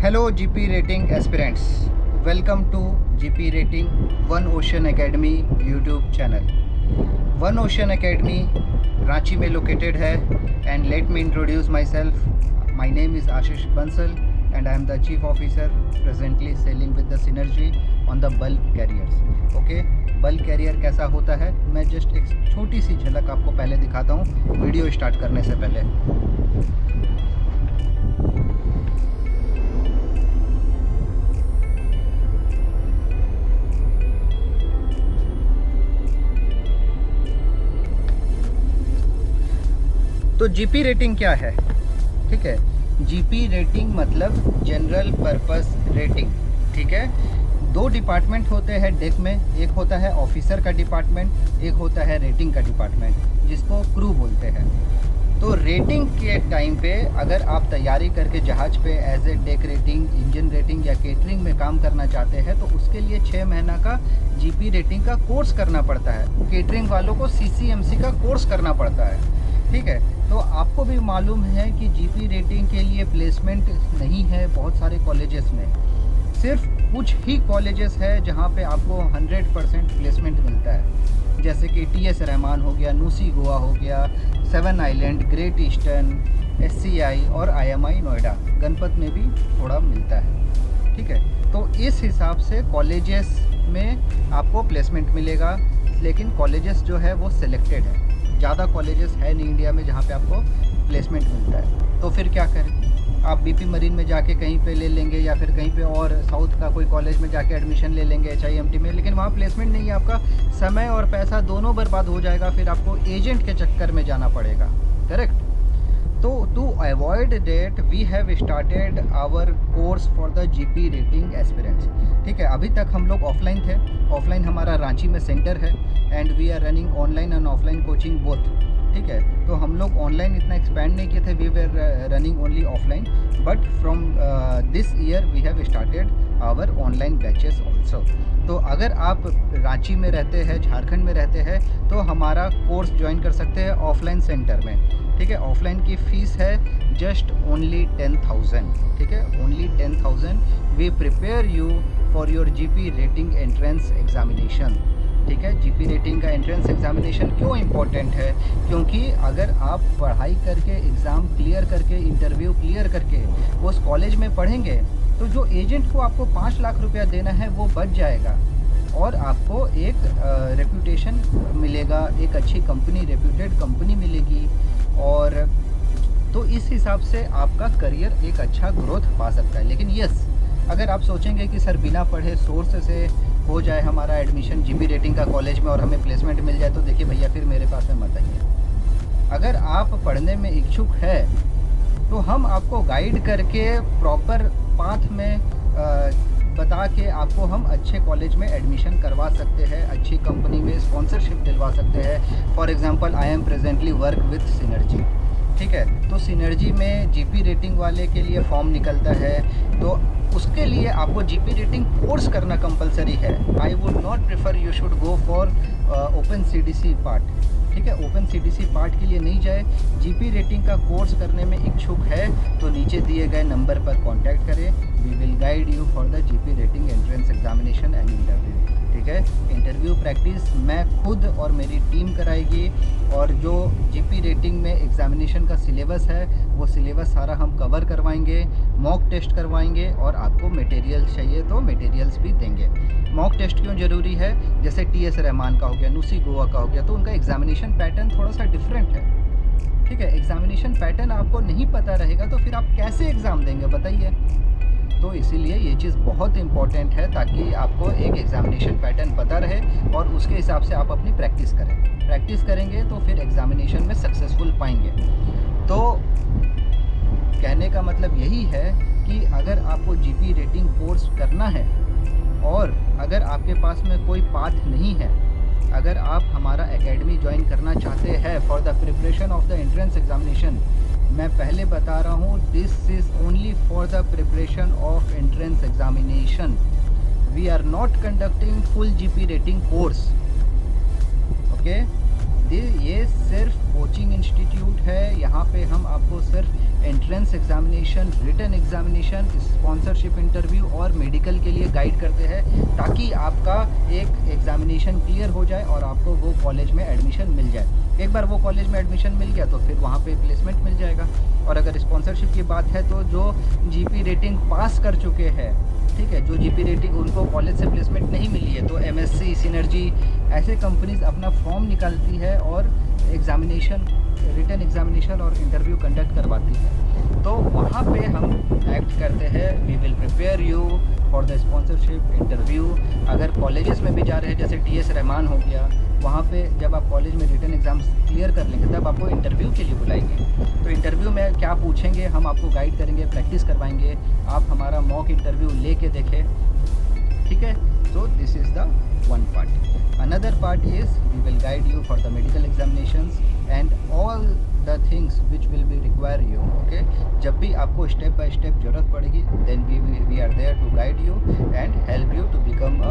Hello GP Rating aspirants, welcome to GP Rating One Ocean Academy YouTube channel. One Ocean Academy Ranchi में located है and let me introduce myself. My name is Ashish Bansal and I am the Chief Officer presently sailing with the Synergy on the bulk carriers. Okay, bulk carrier कैसा होता है मैं just एक छोटी सी झलक आपको पहले दिखाता हूँ वीडियो स्टार्ट करने से पहले. तो जीपी रेटिंग क्या है? ठीक है, जीपी रेटिंग मतलब जनरल पर्पस रेटिंग. ठीक है, दो डिपार्टमेंट होते हैं डेक में. एक होता है ऑफिसर का डिपार्टमेंट, एक होता है रेटिंग का डिपार्टमेंट जिसको क्रू बोलते हैं. तो रेटिंग के टाइम पे अगर आप तैयारी करके जहाज़ पे as a deck rating, engine rating या केटरिंग में काम करना चाहते हैं तो उसके लिए 6 महीना का जीपी रेटिंग का कोर्स करना पड़ता है. केटरिंग वालों को सीसीएमसी का कोर्स करना पड़ता है. ठीक है, तो आपको भी मालूम है कि जीपी रेटिंग के लिए प्लेसमेंट नहीं है बहुत सारे कॉलेजेस में. सिर्फ कुछ ही कॉलेजेस है जहाँ पे आपको 100% प्लेसमेंट मिलता है, जैसे कि टीएस रहमान हो गया, नूसी गोवा हो गया, 7 आइलैंड, ग्रेट ईस्टर्न, एससीआई और आईएमआई नोएडा, गणपत में भी थोड़ा मिलता है. ठीक है, तो इस हिसाब से कॉलेजेस में आपको प्लेसमेंट मिलेगा. लेकिन कॉलेजेस जो है वो सिलेक्टेड है, ज़्यादा कॉलेजेस है नहीं इंडिया में जहाँ पे आपको प्लेसमेंट मिलता है. तो फिर क्या करें? आप बीपी मरीन में जाके कहीं पे ले लेंगे या फिर कहीं पे और साउथ का कोई कॉलेज में जाके एडमिशन ले लेंगे HIMT में, लेकिन वहाँ प्लेसमेंट नहीं है. आपका समय और पैसा दोनों बर्बाद हो जाएगा. फिर आपको एजेंट के चक्कर में जाना पड़ेगा. करेक्ट. तो to avoid that we have started our course for the GP rating aspirants. ठीक है, अभी तक हम लोग ऑफलाइन थे. ऑफलाइन हमारा रांची में सेंटर है and we are running online and offline coaching both. ठीक है, तो हम लोग ऑनलाइन इतना एक्सपैंड नहीं किए थे. We were running only offline, but from this year we have started our online batches also. तो अगर आप रांची में रहते हैं, झारखंड में रहते हैं, तो हमारा कोर्स ज्वाइन कर सकते हैं ऑफलाइन सेंटर में. ठीक है, ऑफलाइन की फ़ीस है जस्ट ओनली 10,000. ठीक है, only 10,000. We prepare you for your GP rating entrance examination. ठीक है, जीपी रेटिंग का एंट्रेंस एग्जामिनेशन क्यों इम्पोर्टेंट है? क्योंकि अगर आप पढ़ाई करके, एग्ज़ाम क्लियर करके, इंटरव्यू क्लियर करके उस कॉलेज में पढ़ेंगे तो जो एजेंट को आपको 5 लाख रुपया देना है वो बच जाएगा और आपको एक रेपुटेशन मिलेगा, एक अच्छी कंपनी, रेप्यूटेड कंपनी मिलेगी. और तो इस हिसाब से आपका करियर एक अच्छा ग्रोथ पा सकता है. लेकिन यस, अगर आप सोचेंगे कि सर बिना पढ़े सोर्स से हो जाए हमारा एडमिशन जीपी रेटिंग का कॉलेज में और हमें प्लेसमेंट मिल जाए, तो देखिए भैया फिर मेरे पास में मत आइए. अगर आप पढ़ने में इच्छुक है तो हम आपको गाइड करके प्रॉपर पाथ में बता के आपको हम अच्छे कॉलेज में एडमिशन करवा सकते हैं, अच्छी कंपनी में स्पॉन्सरशिप दिलवा सकते हैं. For example I am presently work with synergy. ठीक है, तो सिनर्जी में जीपी रेटिंग वाले के लिए फॉर्म निकलता है, तो उसके लिए आपको जीपी रेटिंग कोर्स करना कंपलसरी है. I would not prefer you should go for open CDC part. ठीक है, ओपन CDC पार्ट के लिए नहीं जाए. जीपी रेटिंग का कोर्स करने में इच्छुक है तो नीचे दिए गए नंबर पर कांटेक्ट करें. We will guide you for the GP rating entrance examination and interview. ठीक है, इंटरव्यू प्रैक्टिस मैं खुद और मेरी टीम कराएगी और जो जीपी रेटिंग में एग्जामिनेशन का सिलेबस है वो सिलेबस सारा हम कवर करवाएंगे, मॉक टेस्ट करवाएंगे और आपको मटेरियल चाहिए तो मटेरियल्स भी देंगे. मॉक टेस्ट क्यों ज़रूरी है? जैसे टीएस रहमान का हो गया, नूसी गोवा का हो गया, तो उनका एग्जामिनेशन पैटर्न थोड़ा सा डिफरेंट है. ठीक है, एग्जामिनेशन पैटर्न आपको नहीं पता रहेगा तो फिर आप कैसे एग्ज़ाम देंगे बताइए. तो इसीलिए ये चीज़ बहुत इम्पॉर्टेंट है ताकि आपको एक एग्ज़ामिनेशन पैटर्न पता रहे और उसके हिसाब से आप अपनी प्रैक्टिस करें. प्रैक्टिस करेंगे तो फिर एग्ज़ामिनेशन में सक्सेसफुल पाएंगे. तो कहने का मतलब यही है कि अगर आपको जीपी रेटिंग कोर्स करना है और अगर आपके पास में कोई पाथ नहीं है, अगर आप हमारा एकेडमी ज्वाइन करना चाहते हैं for the preparation of the entrance examination, मैं पहले बता रहा हूँ this is only for the preparation of entrance examination. We are not conducting full GP rating course. Okay, ये सिर्फ कोचिंग इंस्टीट्यूट है। यहाँ पे हम आपको सिर्फ entrance examination, written examination, sponsorship interview और मेडिकल के लिए गाइड करते हैं, ताकि आपका एक एग्जामिनेशन क्लियर हो जाए और आपको वो कॉलेज में एडमिशन मिल जाए। एक बार वो कॉलेज में एडमिशन मिल गया तो फिर वहाँ पे प्लेसमेंट मिल जाएगा। और अगर स्पॉन्सरशिप की बात है तो जो जीपी रेटिंग पास कर चुके हैं, ठीक है, जो जीपी रेटिंग उनको कॉलेज से प्लेसमेंट नहीं मिली है, तो एमएससी, सिनर्जी ऐसे कंपनीज अपना फॉर्म निकालती है और एग्जामिनेशन, रिटन एग्जामिनेशन और इंटरव्यू कंडक्ट करवाती है। तो वहाँ पे हम एक्ट करते हैं। We will prepare you for the sponsorship interview. अगर कॉलेजेस में भी जा रहे हैं, जैसे टीएस रहमान हो गया, वहाँ पे जब आप कॉलेज में रिटन एग्ज़ाम क्लियर कर लेंगे तब आपको इंटरव्यू के लिए बुलाएंगे। तो इंटरव्यू में क्या पूछेंगे हम आपको गाइड करेंगे, प्रैक्टिस करवाएंगे। आप हमारा मॉक इंटरव्यू लेके देखें, ठीक है। So this is the one part. Another part is we will guide you for the medical examinations and all the things which will be require you. Okay? जब भी आपको step by step जरूरत पड़ेगी, then we are there to guide you and help you to become